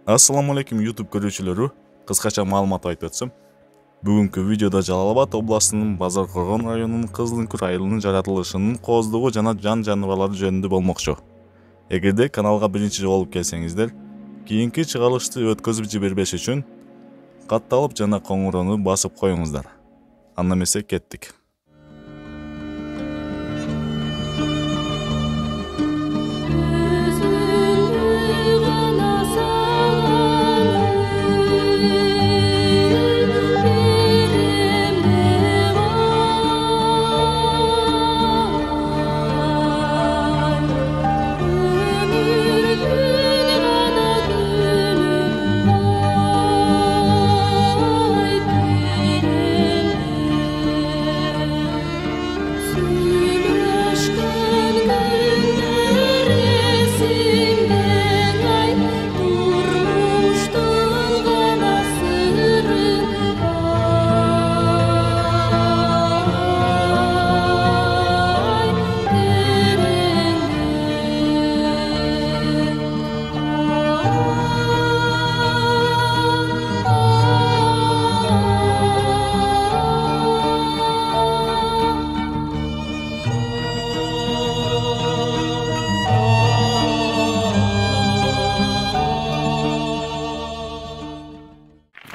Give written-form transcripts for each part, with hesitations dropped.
Assalamu alaikum YouTube көрүүчүлөрү. Кыскача маалымат айтып өтсөм. Бүгүнкү видеода Жалал Абад областынын Базар Коргон районунун Кызылынкүр айылынын жаратылышынын кооздугу жана жан жаныбарлары жөнүндө болмокчу. Эгерде каналга биринчи жолу болуп келсеңиздер, кийинки чыгарылышты өткөзүп жибербеш үчүн катталып жана коңгуроону басып коюңуздар. Анда эмесе кеттик.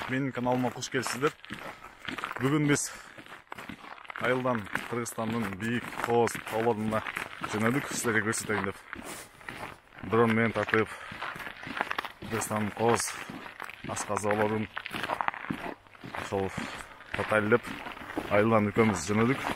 Менин каналыма куш келипсиздер. Бүгүн биз айылдан Кыргызстандын бийик Кооз тауларына жөнөдүк, силерге көрсөтөйүн деп. Дрон менен тартып Кыргызстандын Кооз асказаларын ошол татайлеп айылдан экөөбүз жөнөдүк.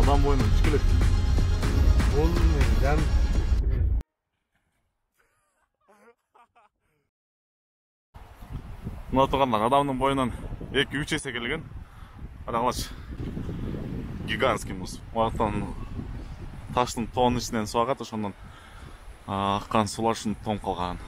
Адам бойына үч келет. Мына тургандар адамдын боюнан 2-3 эсе келген. Караңлачы. Гигантский муз. Мураттан таштын тоонун ичинен суу агат, ошондон аккан суулар ушинтип тоңуп калган.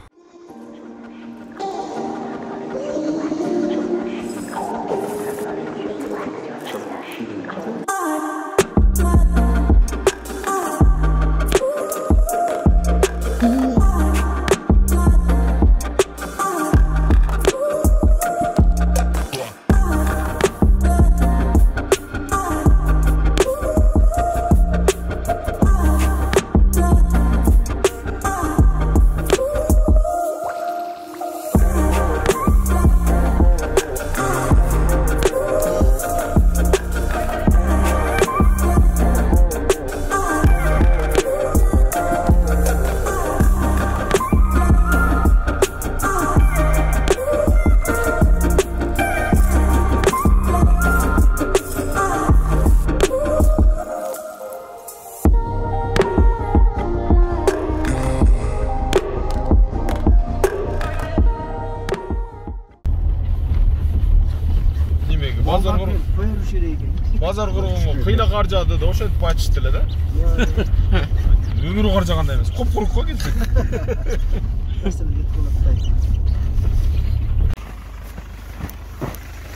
Базар кургонго кыйла кар жаады да, ошентип айтышты эле да. Өмүрү кар жагандай эмес, коп-курук го кетти.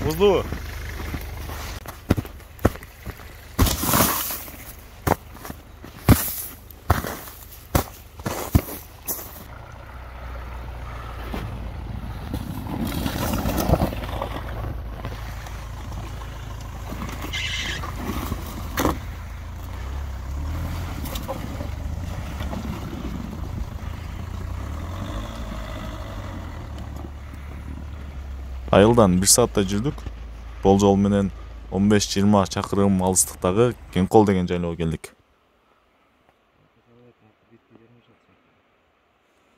Бузду. Айылдан 1 саатта жүрдүк. Болжол менен 15-20 чакырым алыстыктагы Кеңкол деген жайлоого келдик.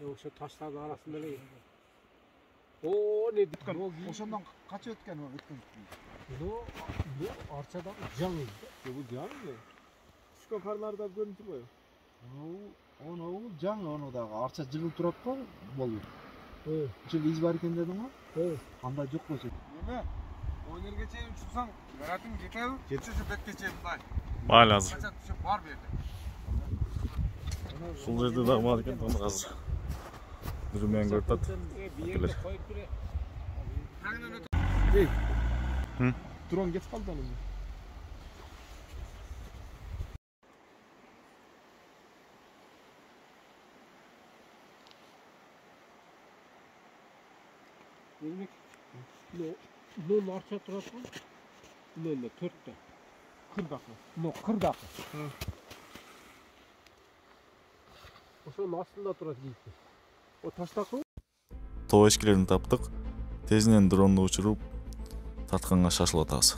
Ошо таштардын арасында эле. О, не диткан? Ошондон качып өткөн өткөн. Бу арчадан жаң эле. Бу жаң эле. Түшкөн карларда көрүнүп турбайбы? Onu жаң, onu дагы арча жылып турат го, болду. Жыл из бар экен дедиң го? Анда жок болчу. Эме? Oynerga çeyin uçursan, garatin yetebi. Şu betke çeyin day. Mayli azыр. Kaçak düşüp var berdi. Ушул жерде дагы бар экен, аны азыр жүрмөйүн көрүп атат. Келер. Drone geç kaldı onun. Lol arça turasın. Lol 4'te. 40 dakika. No 40 dakika. Ошонун астында турат дейт. О таштакы. Тоо эшиктерин таптык. Тезинен дронду учуруп тартканга шашылып атабыз.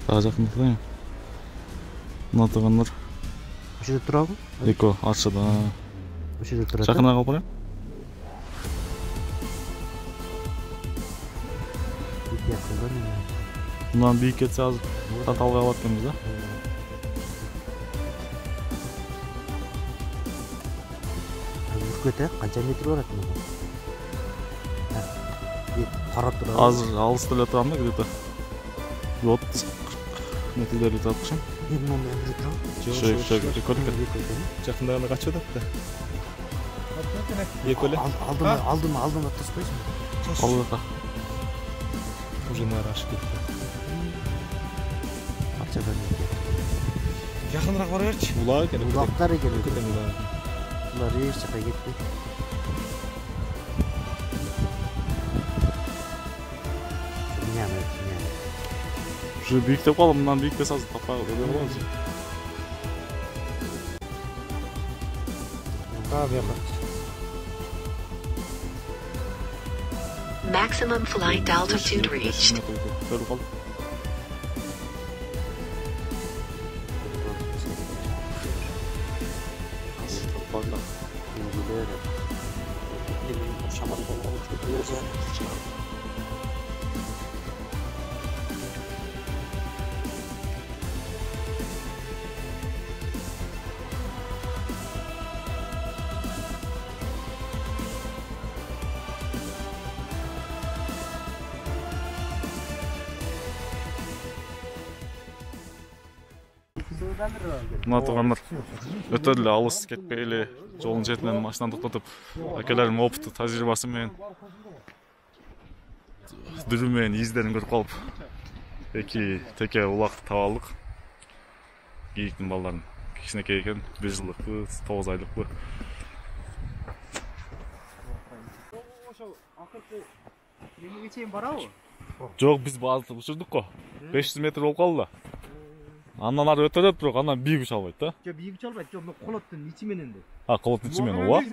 Daha жақындатайын. Мына тұрғандар. Ошо жерде турабы? Эко аршада. Ошо жерде турат. Жақынырақ алып барайын. Мындан биік кетсе азыр таталға алып атканбыз да. Үркөт, канча метр барат мына? Карап турабы. Азыр алыста эле турам да, где-то 30 метрлерди тапкычым. Мына жерде турам. Жақында гана качып атат да. Эко эле. Алдыма таспайсың. Алга. Уже нары ашып кетти. Арчадан. Жақынырақ бара берчи. Улак экен. Улактар экен. Улар эч жака кетпейт. Уже биіктеп қалып, мындан биікке сазы таппай өте боламыз. Maximum flight altitude reached. Көріп қалдық. Мына тұрғандар өте эле алыс кетпей эле жолдун четинен машинаны токтотуп, акелердин опыты, тажрыйбасы менен дүрү менен издерин көрүп калып, эки теке улакты таап алдык. Кийиктин балдарын. Кичинекей экен, 1 жылдыкпы, 9 айлыкпы. Ошо акыркы эмеге чейин барабы? Жок, биз баарды учурдук го. 500 метр болуп калды да. Андан ары өтөрөт, бирок андан бийик уча албайт да. Жок, бийик уча албайт. Жок, колоттун ичи менен да. Колоттун ичи менен, ооба.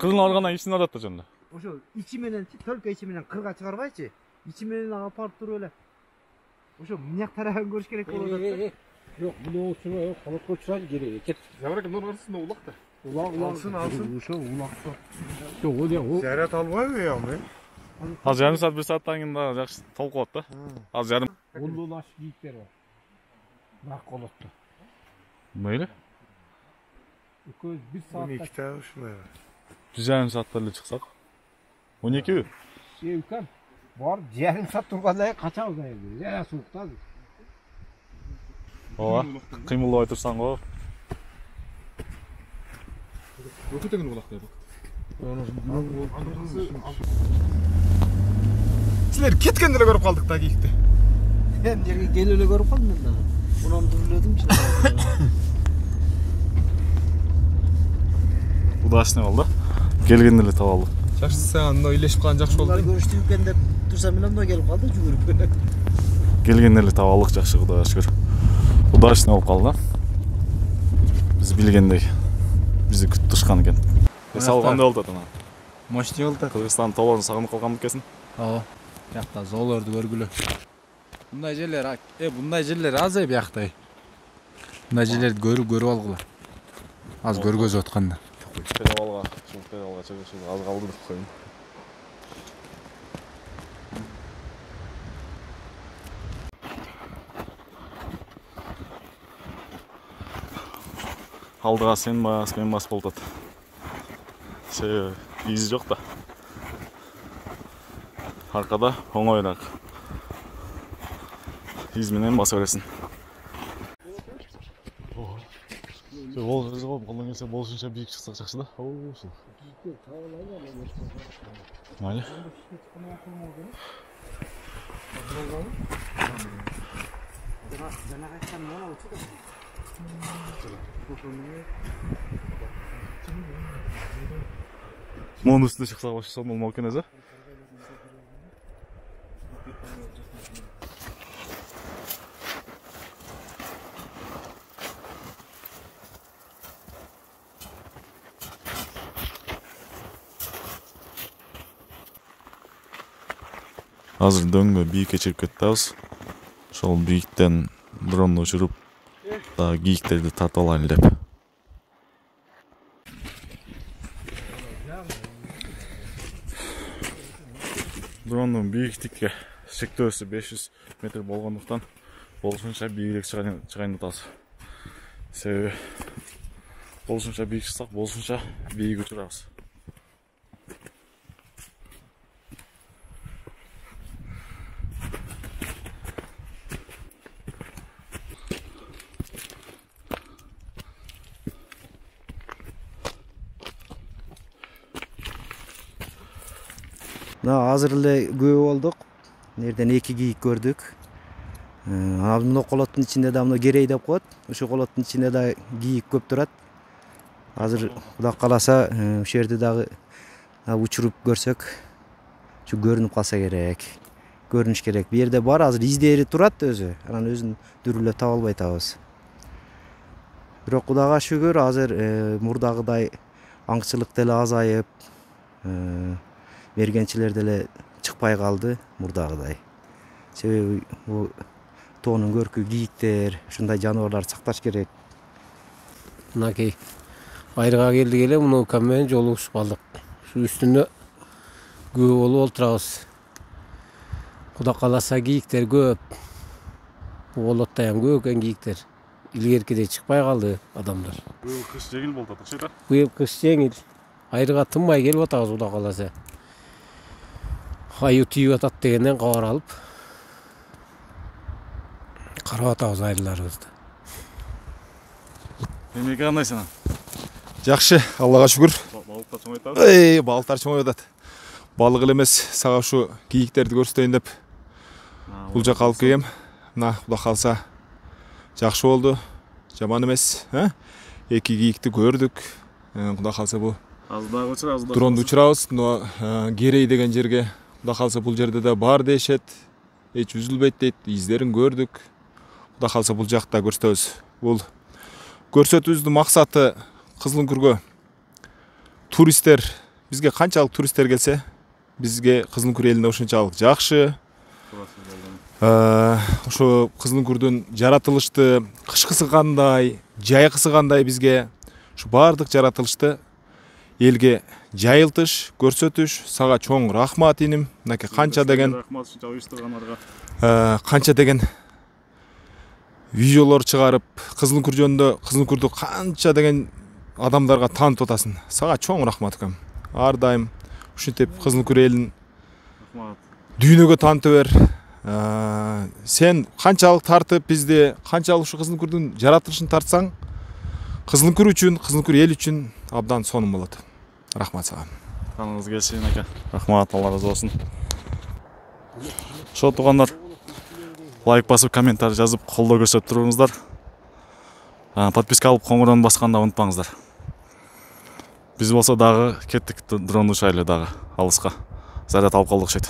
Кырын аргандан ичине барат да жөнүндө. Ошо ичи менен, төлкө ичи менен кырга чыгарбайчы. Ичи менен алып барып туруп эле. Ошо мыняк тарабын көрүш керек болуп атат. Yok, bunu olsun, kalıp koçran geri. Ket. Zamanı bunun arasında ulak da. Alsın. Uşa ulakta. Yok, o diye o. Ziyaret almıyor ya mı? Az yarım saat, 1 saatten keyin daha жақсы толук болот да. Az yarım. Ululaş giyikler var. Bak kolottu. Böyle? 1 saat. 12 tane şuna. 1,5 saatlerle çıksak. 12 mi? Ülkem. Var, yarım saat turganda kaçamız da evde. Ya soğukta. Ооба, кыймылдабай турсаң го. Өкөтөгүн улак деп. Силер кеткенде эле көрүп калдык да кийикти. Hem жерге келип эле көрүп калдым мен дагы. Унан дүрлөдүмчү. Удачный болду. Келгенде эле таап алдым. Жакшы, сага мына үйлешип калган жакшы болду. Көрүштү экен деп турсам эле мына келип калды жүгүрүп. Келгенде эле таап алдык, жакшы, Кудайга шүгүр. Удачный болуп калды. Биз билгендей. Бизди күтүп турушкан экен. Эсал кандай болду атана? Мощный болду. Кыргызстан тоолорун сагынып калган бекенсиң? Ооба. Биякта зоолорду көргүлө. Мындай жерлер аз биякта. Мындай жерлерди көрүп алгыла. Аз көргөзүп атканда. Перевалга чыгышып аз калды деп коеюн. Алдыга сен бас, мен бас болуп атат. Себеби изи жок да. Аркада оңоюраак. Из менен баса бересиң. Ол кызыгып колдон келсе болушунча бийик чыксак жакшы да. Майли. Монун үстүнө чыксак башкача болмок экен эзе. Азыр дөңгө бийикке чыгып кетебиз. Ошол бийиктен дронду учуруп, дагы кийиктерди тартып алайлы деп. Дрондун бийиктикке шектөөсү 500 метр болгондуктан болушунча бийигирээк чыгайын атабыз. Себеби болушунча бийик чыксак, болушунча бийик учурабыз. Азыр эле көп болдук. Нерден 2 кийик көрдүк. Мына колоттун ичинде да мына керей деп коет. Ошо колоттун ичинде да кийик көп турат. Азыр Кудай кааласа ошол жерди дагы учуруп көрсөк, ушу көрүнүп калса керек. Көрүнүш керек. Бу жерде бар, азыр издери турат өзү. Анан өзүн дүрүлөп таба албай атабыз. Бирок Кудайга шүгүр, азыр мурдагыдай аңчылык деле азайып, мергенчилер деле чыкпай калды мурдагыдай. Себеби бул тоонун көркү кийиктер, ушундай жаныбарларды сакташ керек. Мынакей айрыга келдик эле муну кам менен жолугушуп калдык. Ушу үстүндө көп болуп олтурабыз. Кудай кааласа кийиктер көп. Болотто ham көп экен кийиктер. Илгеркидей чыкпай калды адамдар. Быйыл кыш жеңил болуп атат да. Быйыл кыш жеңил. Айрыга тынбай келип атабыз Кудай кааласа. Аю тийип атат дегенден кабар алып карап атабыз айрыларыбызды. Эмнеге кандайсың? Жакшы, Аллага шүгүр. Балыктар чоңойуп атабы? Балыктар чоңоюп атат. Балык эле эмес, сага ушу кийиктерди көрсөтөйүн деп бул жакка алып келгем. Мына Кудай каалса жакшы болду. Жаман эмес, 2 кийикти көрдүк. Кудай каалса бул Аздагы учурабыз. дронду учурабыз. Керей деген жерге Кудай каалса бул жерде да бар дешет. Эч үзүлбөйт дейт. Издерин көрдүк. Кудай каалса бул жакта көрсөтөбүз. Бул көрсөтүүбүздүн максаты Кызылүңкүргө туристтер, бизге канчалык туристтер келсе, бизге Кызылүңкүр элине ошончалык жакшы. Ошо Кызылүңкүрдүн жаратылышты, кышкысы кандай, жайкысы кандай бизге ушу баардык жаратылышты элге жайылтыш, көрсөтүш. Сага чоң рахмат иним. Мынакей канча деген рахмат ушунча уюштургандарга. Канча деген видеолор чыгарып, Кызылүңкүр жөнүндө, Кызылүңкүрдү канча деген адамдарга таанытып атасың. Сага чоң рахмат экем. Ар дайым ушинтип Кызылүңкүр элин Рахмат. дүйнөгө таанытып бер. Сен канчалык тартып бизди, канчалык ушу Кызылүңкүрдүн жаратылышын тартсаң, Кызылүңкүр үчүн, Кызылүңкүр эл үчүн абдан сонун болот. Рахмат сага. Каныңыз келсин ака. Рахмат, Алла разы болсун. Ошо туугандар, лайк басып, комментарий жазып, колдоо көрсөтүп туруңуздар. Подписка алып, коңгуроonu басканды унутпаңыздар. Биз болсо дагы кеттик дрон учайлы дагы алыска. Заряд алып калдык шет.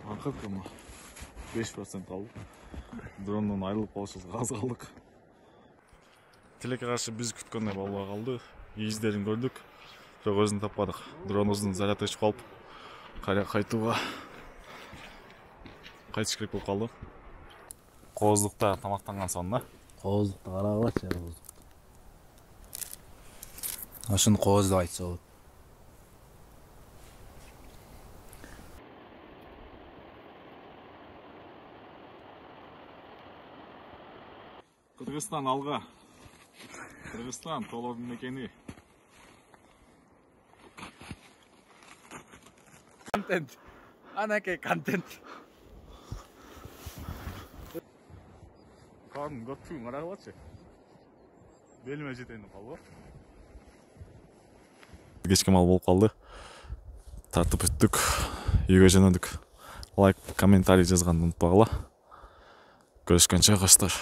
Акыркы 5% алып, дрондон айрылып калышыбызга аз калдык. Тилекке каршы биз күткөндөй болбой калды. Издерин көрдүк, бирок өзүн таппадык. Дронубуздун заряды өчүп калып, кайтууга кайтыш керек болуп калды. Кооздукта тамактанган соң да. Кооздукту карагылачы. Ошону кооз деп айтса болот. Кыргызстан алга. Кыргызстан толордун мекени. Контент. Анакей контент. Карным көптүгүн карагылачы. Белиме жетейин деп калды. Кечке мал болуп калды. Тартып бүттүк. Үйгө жөнөдүк. Лайк, комментарий жазганды унутпагыла. Көрүшкөнчө коштор.